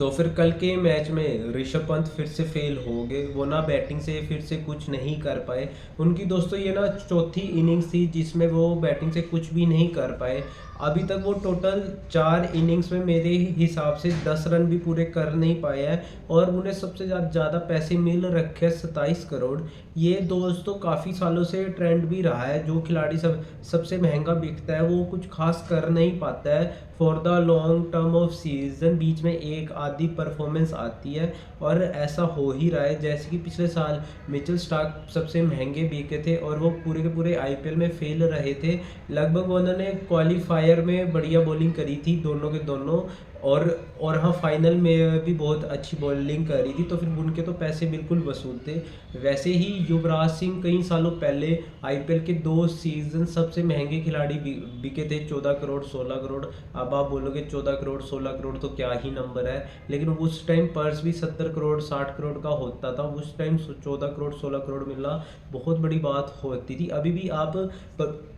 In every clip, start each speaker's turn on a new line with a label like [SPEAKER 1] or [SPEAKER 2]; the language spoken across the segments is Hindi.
[SPEAKER 1] तो फिर कल के मैच में ऋषभ पंत फिर से फेल हो गए। वो ना बैटिंग से फिर से कुछ नहीं कर पाए। उनकी दोस्तों ये ना चौथी इनिंग्स थी जिसमें वो बैटिंग से कुछ भी नहीं कर पाए। अभी तक वो टोटल 4 इनिंग्स में मेरे हिसाब से 10 रन भी पूरे कर नहीं पाए हैं। और उन्हें सबसे ज़्यादा पैसे मिल रखे हैं 27 करोड़। ये दोस्तों काफ़ी सालों से ट्रेंड भी रहा है। जो खिलाड़ी सबसे महंगा बिकता है वो कुछ खास कर नहीं पाता है। For the long term of season बीच में एक आधी परफॉर्मेंस आती है। और ऐसा हो ही रहा है जैसे कि पिछले साल मिचेल स्टार्क सबसे महंगे बिके थे और वो पूरे के पूरे आईपीएल में फेल रहे थे। लगभग उन्होंने क्वालिफायर में बढ़िया बॉलिंग करी थी दोनों के दोनों। और हाँ, फाइनल में भी बहुत अच्छी बॉलिंग करी थी। तो फिर उनके तो पैसे बिल्कुल वसूल थे। वैसे ही युवराज सिंह कई सालों पहले आईपीएल के 2 सीजन सबसे महंगे खिलाड़ी बिके थे, 14 करोड़ 16 करोड़। अब आप बोलोगे 14 करोड़ 16 करोड़ तो क्या ही नंबर है, लेकिन उस टाइम पर्स भी 70 करोड़ 60 करोड़ का होता था। उस टाइम 14 करोड़ 16 करोड़ मिलना बहुत बड़ी बात होती थी। अभी भी आप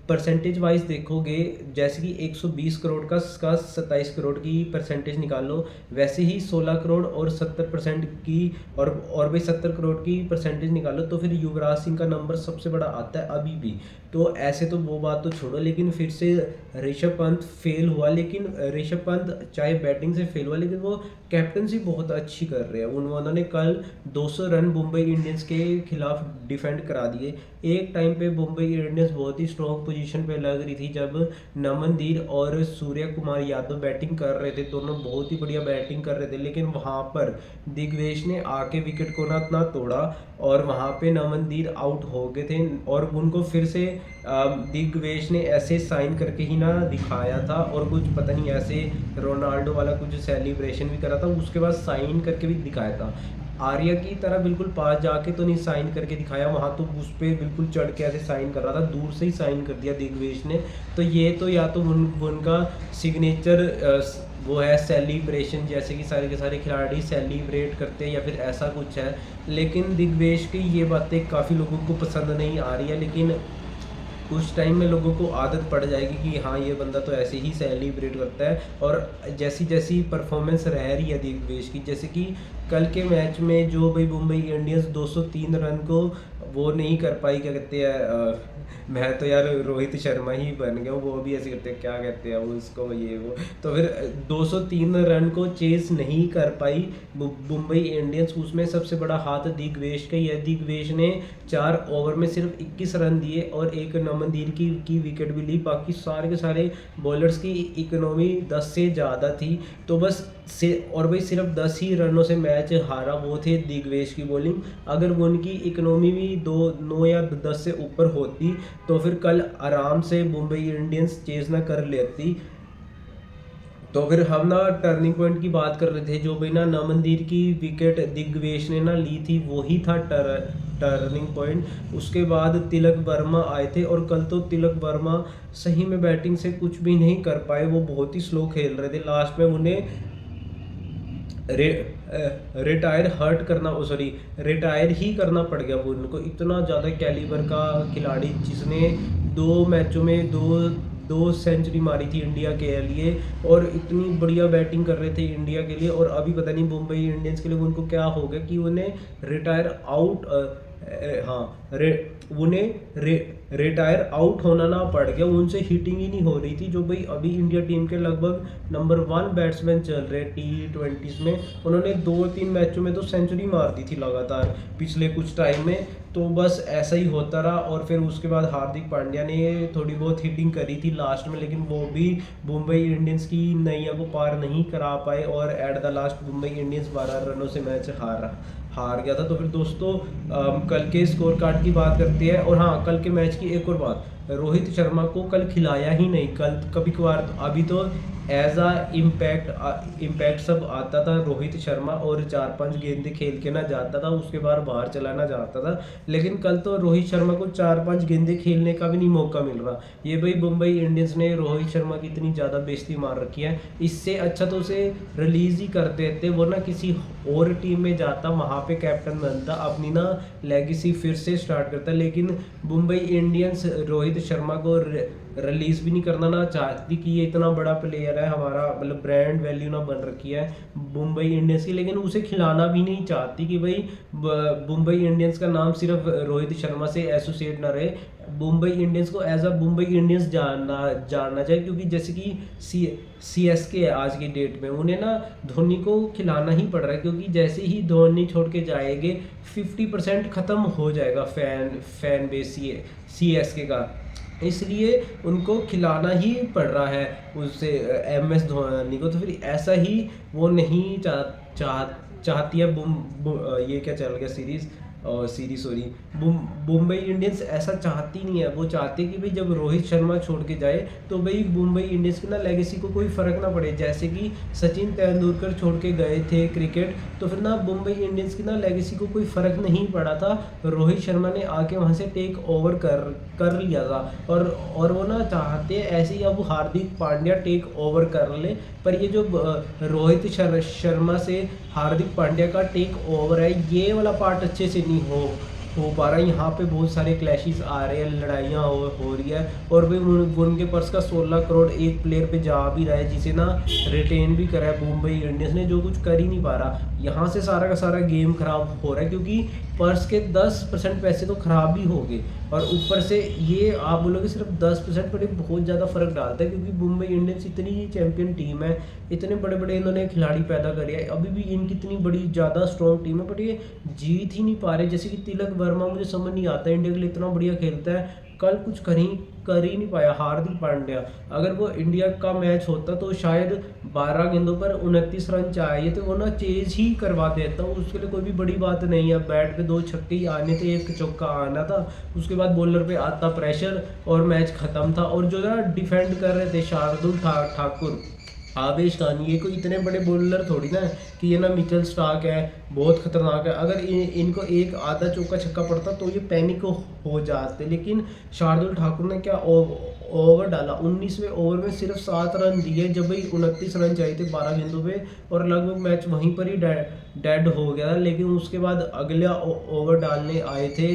[SPEAKER 1] परसेंटेज वाइज देखोगे, जैसे कि 120 करोड़ का 27 करोड़ की परसेंटेज निकालो, वैसे ही 16 करोड़ और 70% की और भी 70 करोड़ की परसेंटेज निकालो तो फिर युवराज सिंह का नंबर सबसे बड़ा आता है अभी भी। तो ऐसे तो वो बात तो छोड़ो, लेकिन फिर से ऋषभ पंत फेल हुआ। लेकिन ऋषभ पंत चाहे बैटिंग से फेल हुआ, लेकिन वो कैप्टनसी बहुत अच्छी कर रहे हैं। उन्होंने कल 200 रन मुंबई इंडियंस के खिलाफ डिफेंड करा दिए। एक टाइम पे मुंबई इंडियंस बहुत ही स्ट्रॉन्ग पोजीशन पे लग रही थी जब नमनदीप और सूर्य कुमार यादव बैटिंग कर रहे थे। दोनों बहुत ही बढ़िया बैटिंग कर रहे थे, लेकिन वहां पर दिग्वेश ने आके विकेट को ना तोड़ा और वहां पे नमनदीप आउट हो गए थे। और उनको फिर से दिग्वेश ने ऐसे साइन करके ही ना दिखाया था, और कुछ पता नहीं ऐसे रोनाल्डो वाला कुछ सेलिब्रेशन भी करा था, उसके बाद साइन करके भी दिखाया था। आर्या की तरह बिल्कुल पास जाके तो नहीं साइन करके दिखाया, वहां तो उस पर बिल्कुल चढ़ के ऐसे साइन कर रहा था, दूर से ही साइन कर दिया दिग्वेश ने। तो ये तो या तो उनका सिग्नेचर वो है सेलिब्रेशन, जैसे कि सारे के सारे खिलाड़ी सेलिब्रेट करते हैं, या फिर ऐसा कुछ है। लेकिन दिग्वेश की ये बातें काफ़ी लोगों को पसंद नहीं आ रही है, लेकिन उस टाइम में लोगों को आदत पड़ जाएगी कि हाँ, ये बंदा तो ऐसे ही सेलिब्रेट करता है। और जैसी जैसी परफॉर्मेंस रह रही है दिग्वेश की, जैसे कि कल के मैच में जो भाई मुंबई इंडियंस 203 रन को वो नहीं कर पाई, क्या कहते हैं मैं तो यार रोहित शर्मा ही बन गया हूँ, वो भी ऐसे करते हैं, क्या कहते हैं उसको, ये वो। तो फिर 203 रन को चेस नहीं कर पाई मुंबई इंडियंस। उसमें सबसे बड़ा हाथ दिग्वेश का ही है। दिग्वेश ने 4 ओवर में सिर्फ 21 रन दिए और एक नमनदीप की विकेट भी ली। बाकी सारे के सारे बॉलर्स की इकोनॉमी 10 से ज़्यादा थी। तो बस और भाई सिर्फ 10 ही रनों से मैच हारा, वो थे दिग्वेश की बॉलिंग। अगर वो उनकी इकोनॉमी भी 9 या 10 से ऊपर होती तो फिर कल आराम से मुंबई इंडियंस चेज ना कर लेती। तो फिर हम ना टर्निंग पॉइंट की बात कर रहे थे, जो भाई ना नमनदीप की विकेट दिग्वेश ने ना ली थी, वही था टर्निंग पॉइंट। उसके बाद तिलक वर्मा आए थे, और कल तो तिलक वर्मा सही में बैटिंग से कुछ भी नहीं कर पाए। वो बहुत ही स्लो खेल रहे थे। लास्ट में उन्हें रिटायर ही करना पड़ गया। वो उनको इतना ज़्यादा कैलिबर का खिलाड़ी, जिसने 2 मैचों में दो सेंचुरी मारी थी इंडिया के लिए, और इतनी बढ़िया बैटिंग कर रहे थे इंडिया के लिए। और अभी पता नहीं मुंबई इंडियंस के लिए उनको क्या हो गया कि उन्हें रिटायर आउट रिटायर आउट होना ना पड़ गया। उनसे हिटिंग ही नहीं हो रही थी, जो भाई अभी इंडिया टीम के लगभग नंबर 1 बैट्समैन चल रहे T20s में। उन्होंने 2-3 मैचों में तो सेंचुरी मार दी थी लगातार पिछले कुछ टाइम में। तो बस ऐसा ही होता रहा। और फिर उसके बाद हार्दिक पांड्या ने थोड़ी बहुत हिटिंग करी थी लास्ट में, लेकिन वो भी मुंबई इंडियंस की नैया को पार नहीं करा पाए, और at the last Mumbai Indians 12 रनों से मैच हार गया था। तो फिर दोस्तों कल के स्कोर कार्ड की बात करते हैं। और हाँ, कल के मैच की एक और बात, रोहित शर्मा को कल खिलाया ही नहीं। कल कभी कभार अभी तो एज इम्पैक्ट सब आता था रोहित शर्मा, और 4-5 गेंदे खेल के ना जाता था, उसके बाद बाहर चलाना जाता था। लेकिन कल तो रोहित शर्मा को 4-5 गेंदे खेलने का भी नहीं मौका मिल रहा। ये भाई मुंबई इंडियंस ने रोहित शर्मा की इतनी ज़्यादा बेइज्जती मार रखी है। इससे अच्छा तो उसे रिलीज ही कर देते, वो ना किसी और टीम में जाता, वहाँ पे कैप्टन बनता, अपनी ना लेगेसी फिर से स्टार्ट करता। लेकिन मुंबई इंडियंस रोहित शर्मा को रिलीज़ भी नहीं करना ना चाहती कि ये इतना बड़ा प्लेयर है, हमारा मतलब ब्रांड वैल्यू ना बन रखी है मुंबई इंडियंस की, लेकिन उसे खिलाना भी नहीं चाहती कि भाई मुंबई इंडियंस का नाम सिर्फ रोहित शर्मा से एसोसिएट ना रहे, मुंबई इंडियंस को एज अ मुंबई इंडियंस जानना जानना चाहिए। क्योंकि जैसे कि CSK है आज की डेट में, उन्हें ना धोनी को खिलाना ही पड़ रहा है, क्योंकि जैसे ही धोनी छोड़ के जाएंगे 50% ख़त्म हो जाएगा फैन बेस CSK का, इसलिए उनको खिलाना ही पड़ रहा है उससे MS धोनी को। तो फिर ऐसा ही वो नहीं चाहती है ये क्या चल गया सीरीज सॉरी, मुंबई इंडियंस ऐसा चाहती नहीं है। वो चाहती है कि भाई जब रोहित शर्मा छोड़ के जाए तो भाई मुंबई इंडियंस की ना लेगेसी को कोई फ़र्क ना पड़े। जैसे कि सचिन तेंदुलकर छोड़ के गए थे क्रिकेट, तो फिर ना मुंबई इंडियंस की ना लेगेसी को कोई फ़र्क नहीं पड़ा था, रोहित शर्मा ने आके वहाँ से टेक ओवर कर लिया था। और वो ना चाहते हैं ऐसे ही अब हार्दिक पांड्या टेक ओवर कर ले, पर ये जो रोहित शर्मा से हार्दिक पांड्या का टेक ओवर है, ये वाला पार्ट अच्छे से नहीं हो पा रहा है। यहाँ पे बहुत सारे क्लैशेस आ रहे हैं, लड़ाइयाँ हो रही है, और भी उनके पर्स का 16 करोड़ एक प्लेयर पे जा भी रहा है, जिसे ना रिटेन भी करा है मुंबई इंडियंस ने, जो कुछ कर ही नहीं पा रहा। यहाँ से सारा का सारा गेम खराब हो रहा है, क्योंकि पर्स के 10% पैसे तो खराब ही हो गए, और ऊपर से ये आप बोलोगे सिर्फ 10%, पर बहुत ज़्यादा फर्क डालता है। क्योंकि मुंबई इंडियंस इतनी ही चैंपियन टीम है, इतने बड़े बड़े इन्होंने खिलाड़ी पैदा करे है, अभी भी इनकी इतनी बड़ी ज़्यादा स्ट्रॉन्ग टीम है, बट ये जीत ही नहीं पा रहे। जैसे कि तिलक वर्मा, मुझे समझ नहीं आता, इंडिया के लिए इतना बढ़िया खेलता है, कल कुछ कर ही नहीं पाया। हार्दिक पांड्या, अगर वो इंडिया का मैच होता तो शायद 12 गेंदों पर 29 रन चाहिए थे, वो ना चेज ही करवा देता। उसके लिए कोई भी बड़ी बात नहीं है, बैट पे 2 छक्के ही आने थे, 1 चौका आना था, उसके बाद बॉलर पे आता प्रेशर और मैच खत्म था। और जो ना डिफेंड कर रहे थे शार्दुल ठाकुर, आवेश खान, ये कोई इतने बड़े बॉलर थोड़ी ना कि ये ना मिचेल स्टार्क है, बहुत खतरनाक है। अगर इनको एक आधा चौका छक्का पड़ता तो ये पैनिक हो जाते, लेकिन शार्दुल ठाकुर ने क्या ओवर डाला, 19वें ओवर में सिर्फ 7 रन दिए, जब भाई 29 रन चाहिए थे 12 गेंदों पे, और लगभग मैच वहीं पर ही डेड हो गया। लेकिन उसके बाद अगला ओवर डालने आए थे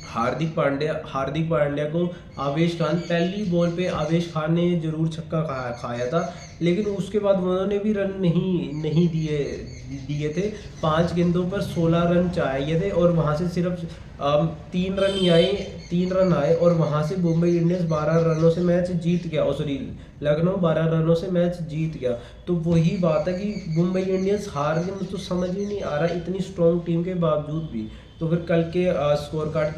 [SPEAKER 1] हार्दिक पांड्या को आवेश खान, पहली बॉल पे आवेश खान ने जरूर छक्का खाया था, लेकिन उसके बाद उन्होंने भी रन नहीं दिए थे। 5 गेंदों पर 16 रन चाहिए थे, और वहाँ से सिर्फ 3 रन आए, और वहाँ से मुंबई इंडियंस 12 रनों से मैच जीत गया, और सॉरी लखनऊ 12 रनों से मैच जीत गया। तो वही बात है कि मुंबई इंडियंस हार गई, मुझे तो समझ ही नहीं आ रहा, इतनी स्ट्रॉन्ग टीम के बावजूद भी। तो फिर कल के स्कोर कार्ड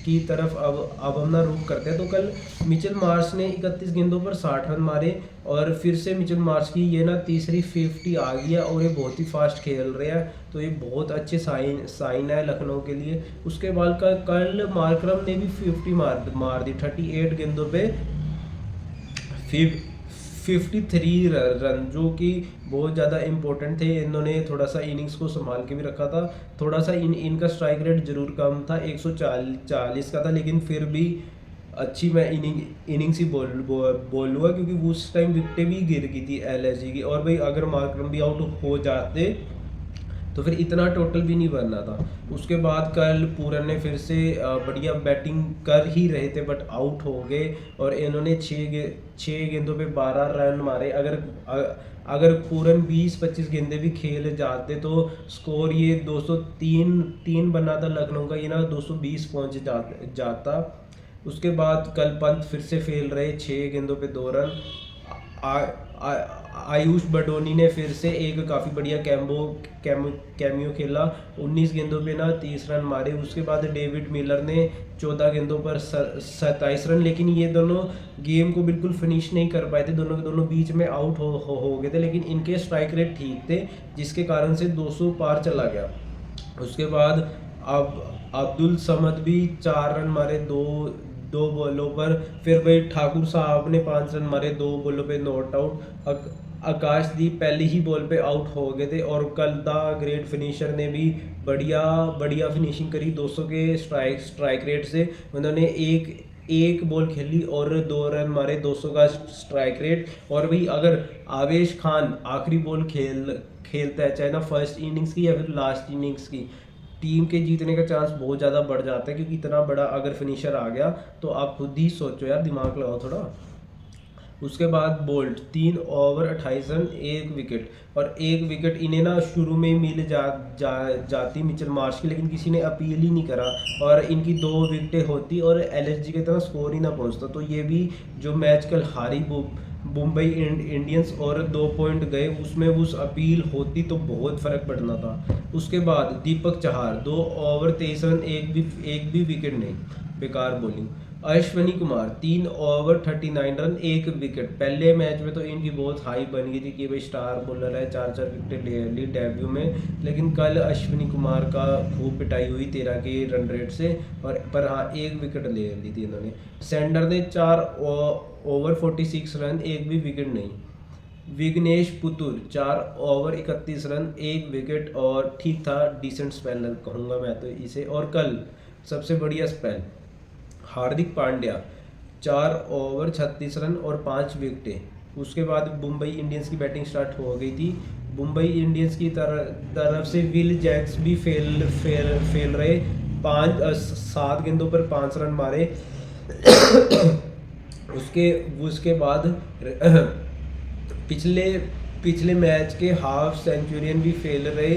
[SPEAKER 1] की तरफ अब हम ना रुख करते हैं। तो कल मिचेल मार्श ने 31 गेंदों पर 60 रन मारे, और फिर से मिचेल मार्श की ये ना तीसरी 50 आ गई है, और ये बहुत ही फास्ट खेल रहे हैं, तो ये बहुत अच्छे साइन है लखनऊ के लिए। उसके बाद कल मार्करम ने भी 50 मार दी, 38 गेंदों पे 53 रन, जो कि बहुत ज़्यादा इंपॉर्टेंट थे। इन्होंने थोड़ा सा इनिंग्स को संभाल के भी रखा था, थोड़ा सा इनका स्ट्राइक रेट ज़रूर कम था, 140 का था, लेकिन फिर भी अच्छी मैं इनिंग्स ही बोलूँगा, क्योंकि उस टाइम विकेटें भी गिर गई थी LSG की। और भाई अगर मार्करम भी आउट हो जाते तो फिर इतना टोटल भी नहीं बनना था। उसके बाद कल पूरन ने फिर से बढ़िया बैटिंग कर ही रहे थे, बट आउट हो गए, और इन्होंने 6 गेंदों पे 12 रन मारे। अगर पूरन 20-25 गेंदे भी खेल जाते तो स्कोर ये 203 बनना था लखनऊ का, ये ना 220 पहुंच जाता। उसके बाद कल पंत फिर से फेल रहे, 6 गेंदों पे 2 रन। आयुष बडोनी ने फिर से एक काफ़ी बढ़िया कैमियो खेला, 19 गेंदों पे ना 30 रन मारे। उसके बाद डेविड मिलर ने 14 गेंदों पर 27 रन, लेकिन ये दोनों गेम को बिल्कुल फिनिश नहीं कर पाए थे, दोनों के दोनों बीच में आउट हो गए थे, लेकिन इनके स्ट्राइक रेट ठीक थे, जिसके कारण से 200 पार चला गया। उसके बाद अब अब्दुल समद भी 4 रन मारे, दो बॉलों पर। फिर भाई ठाकुर साहब ने 5 रन मारे, 2 बॉलों पे नॉट आउट। आकाशदीप पहले ही बॉल पे आउट हो गए थे, और कल द ग्रेट फिनिशर ने भी बढ़िया फिनिशिंग करी 200 के स्ट्राइक रेट से। उन्होंने एक बॉल खेली और 2 रन मारे, 200 का स्ट्राइक रेट। और भाई अगर आवेश खान आखिरी बॉल खेलता है, चाहे ना फर्स्ट इनिंग्स की या फिर लास्ट इनिंग्स की, टीम के जीतने का चांस बहुत ज़्यादा बढ़ जाता है, क्योंकि इतना बड़ा अगर फिनिशर आ गया तो आप खुद ही सोचो यार, दिमाग लगाओ थोड़ा। उसके बाद बोल्ट 3 ओवर 28 रन 1 विकेट, और 1 विकेट इन्हें ना शुरू में ही मिल जाती मिचेल मार्श की, लेकिन किसी ने अपील ही नहीं करा और इनकी 2 विकेटें होती और एलएसजी के तरह स्कोर ही ना पहुंचता, तो ये भी जो मैच कल हारी मुंबई इंडियंस और 2 पॉइंट गए, उसमें उस अपील होती तो बहुत फर्क पड़ना था। उसके बाद दीपक चहार 2 ओवर 23 रन एक भी विकेट नहीं, बेकार bowling. Ashwini Kumar 3 over 39 run 1 wicket. पहले मैच में तो इनकी बहुत हाई बन गई थी कि भाई स्टार बॉलर है, 4 विकेटें ले ली डेब्यू में, लेकिन कल अश्विनी कुमार का खूब पिटाई हुई 13 के रन रेट से, और पर हाँ 1 विकेट ले ली थी इन्होंने। सेंडर ने 4 ओवर 46 रन एक भी विकेट नहीं। विघ्नेश पुतुर 4 ओवर 31 रन 1 विकेट, और ठीक था, डिसेंट स्पेलर कहूँगा मैं तो इसे। और कल सबसे बढ़िया spell Hardik Pandya 4 over 36 run और 5 विकेटें। उसके बाद मुंबई इंडियंस की बैटिंग स्टार्ट हो गई थी। मुंबई इंडियंस की तरफ से विल जैक्स भी फेल रहे, 7 गेंदों पर 5 रन मारे। उसके बाद पिछले मैच के हाफ सेंचुरियन भी फेल रहे,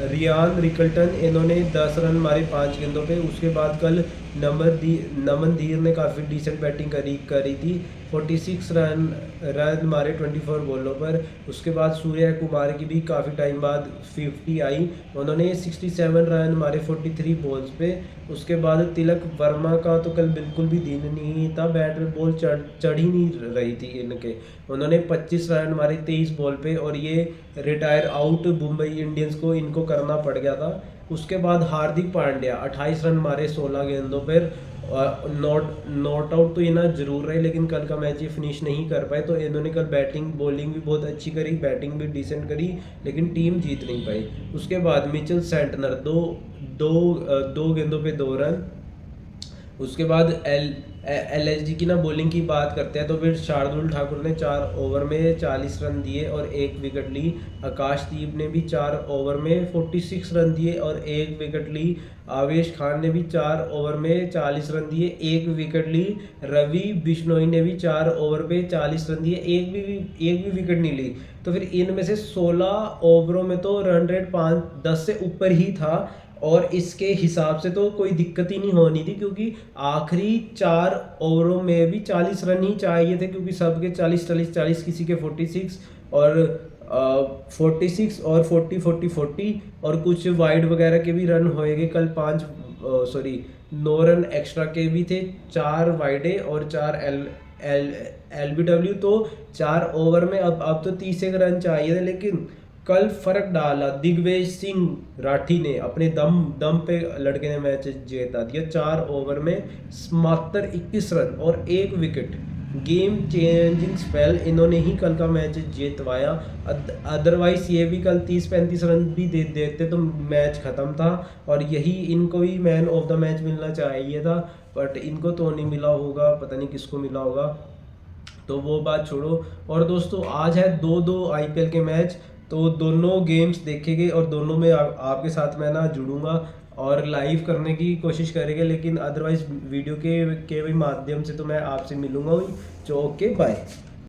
[SPEAKER 1] रियान रिकल्टन, इन्होंने 10 रन मारे 5 गेंदों पे। उसके बाद कल नमन धीर ने काफ़ी डिसेंट बैटिंग करी थी, 46 रन मारे 24 बॉलों पर। उसके बाद सूर्या कुमार की भी काफ़ी टाइम बाद 50 आई, उन्होंने 67 रन मारे 43 बॉल्स पे। उसके बाद तिलक वर्मा का तो कल बिल्कुल भी दिन नहीं था, बैट में बॉल चढ़ ही नहीं रही थी इनके, उन्होंने 25 रन मारे 23 बॉल पे, और ये रिटायर आउट मुंबई इंडियंस को इनको करना पड़ गया था। उसके बाद हार्दिक पांड्या 28 रन मारे 16 गेंदों पर, नॉट आउट तो ये ना जरूर रहे, लेकिन कल का मैच ये फिनिश नहीं कर पाए। तो इन्होंने कल बैटिंग बॉलिंग भी बहुत अच्छी करी, बैटिंग भी डिसेंट करी, लेकिन टीम जीत नहीं पाई। उसके बाद मिचेल सेंटनर दो गेंदों पे 2 रन। उसके बाद एलएसजी की ना बॉलिंग की बात करते हैं तो फिर शार्दुल ठाकुर ने 4 ओवर में 40 रन दिए और 1 विकेट ली। आकाशदीप ने भी 4 ओवर में 46 रन दिए और 1 विकेट ली। आवेश खान ने भी 4 ओवर में 40 रन दिए, 1 विकेट ली। रवि बिश्नोई ने भी 4 ओवर पे 40 रन दिए, एक भी विकेट नहीं ली। तो फिर इनमें से 16 ओवरों में तो रन रेट 5-10 से ऊपर ही था, और इसके हिसाब से तो कोई दिक्कत ही नहीं होनी थी, क्योंकि आखिरी 4 ओवरों में भी 40 रन ही चाहिए थे, क्योंकि सबके 40 किसी के 46 और 46 और 40 और कुछ वाइड वगैरह के भी रन होएंगे कल। 9 रन एक्स्ट्रा के भी थे, 4 वाइडे और 4 एलबीडब्ल्यू। तो 4 ओवर में अब तो 30 रन चाहिए थे, लेकिन कल फर्क डाला दिग्विजय सिंह राठी ने, अपने दम पे लड़के ने मैच जीता दिया। 4 ओवर में मात्र 21 रन और 1 विकेट, गेम चेंजिंग स्पेल इन्होंने ही कल का मैच जीतवाया। अदरवाइज ये भी कल 30-35 रन भी दे देते तो मैच ख़त्म था, और यही इनको ही मैन ऑफ द मैच मिलना चाहिए था, बट इनको तो नहीं मिला होगा, पता नहीं किसको मिला होगा, तो वो बात छोड़ो। और दोस्तों आज है 2-2 आईपीएल के मैच, तो दोनों गेम्स देखेंगे और दोनों में आपके साथ मैं ना जुड़ूंगा और लाइव करने की कोशिश करेंगे, लेकिन अदरवाइज वीडियो के भी माध्यम से तो मैं आपसे मिलूंगा ही। तो ओके बाय।